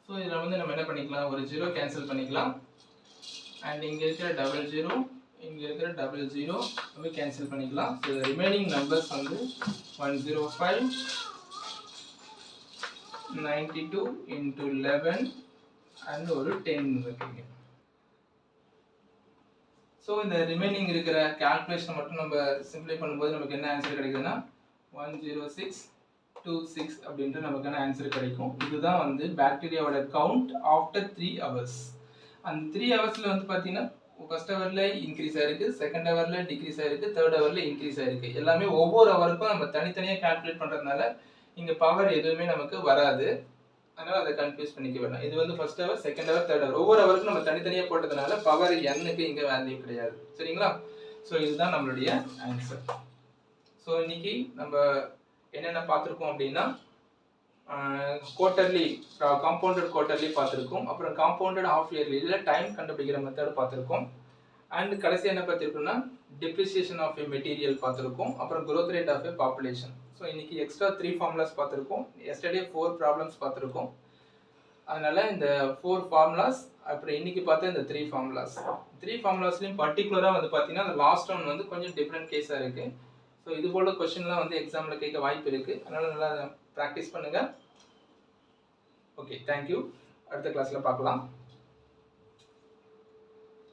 so இதுல வந்து நம்ம என்ன பண்ணிக்கலாம், ஒரு 0 கேன்சல் பண்ணிக்கலாம், and இங்க இருக்கிற டபுள் 0 இங்க இருக்கிற டபுள் 0 நம்ம கேன்சல் பண்ணிக்கலாம். so the remaining numbers வந்து 105 92 into 11 and ஒரு 10 இருக்குங்க. so இந்த ரிமைனிங் இருக்கிற கால்குலேஷன் மட்டும் நம்ம சிம்பிளை பண்ணும்போது நமக்கு என்ன ஆன்சர் கிடைக்குதுன்னா 10626 அப்படின்ற நமக்கான ஆன்சர் கிடைக்கும். இதுதான் வந்து பாக்டீரியாவோட கவுண்ட் ஆஃப்டர் 3 hours. அந்த 3 ஹவர்ஸ்ல வந்து பாத்தீங்கன்னா ஃபர்ஸ்ட் ஹவர்ல இன்க்ரீஸ் ஆயிருக்கு, செகண்ட் ஹவர்ல டிக்ரீஸ் ஆயிருக்கு, தேர்ட் ஹவர்ல இன்க்ரீஸ் ஆயிருக்கு. எல்லாமே ஒவ்வொரு ஹவருக்கும் நம்ம தனித்தனியா கால்குலேட் பண்றதுனால இங்க பவர் எதுவுமே நமக்கு வராது. அதனால அதை கன்ஃபியூஸ் பண்ணிக்க வேண்டாம். இது வந்து first hour, second hour, third hour ஒவ்வொரு ஹவருக்கும் நம்ம தனித்தனியா போட்டதுனால பவர் n-க்கு இங்க வேல்யூ கிடையாது. சரிங்களா, சோ இதுதான் நம்மளுடைய ஆன்சர். சோ இன்னைக்கு நம்ம என்னென்ன பார்த்திருக்கோம் அப்படின்னா குவார்ட்டர்லி, காம்பவுண்டட் குவார்ட்டர்லி பார்த்திருக்கோம், அப்புறம் காம்பவுண்டட் ஹாஃப் இயர்லி இதுல டைம் கண்டுபிடிக்கிற மெத்தட் பார்த்திருக்கோம், அண்ட் கடைசி என்ன பார்த்திருக்கோம்னா டிப்ரிசியேஷன் ஆஃப் எ மெட்டீரியல் பார்த்திருக்கோம், அப்புறம் growth rate of a population. So இன்னைக்கு எக்ஸ்ட்ரா 3 ஃபார்முலாஸ் பார்த்திருக்கோம், எஸ்டர்டே 4 ப்ராப்ளம்ஸ் பார்த்திருக்கோம். அதனால இந்த 4 ஃபார்முலாஸ் அப்புறம் இன்னைக்கு பார்த்த இந்த 3 ஃபார்முலாஸ்லயும் பர்டிகுலரா வந்து பாத்தீங்கன்னா அந்த லாஸ்ட் ஒன் வந்து கொஞ்சம் டிஃபரெண்ட் கேஸா இருக்கு. ஸோ இது போல கொஸ்டின்லாம் வந்து எக்ஸாம்ல கேட்க வாய்ப்பு இருக்கு. அதனால நல்லா ப்ராக்டிஸ் பண்ணுங்க. Okay, thank you. அடுத்த கிளாஸ்ல பார்க்கலாம்.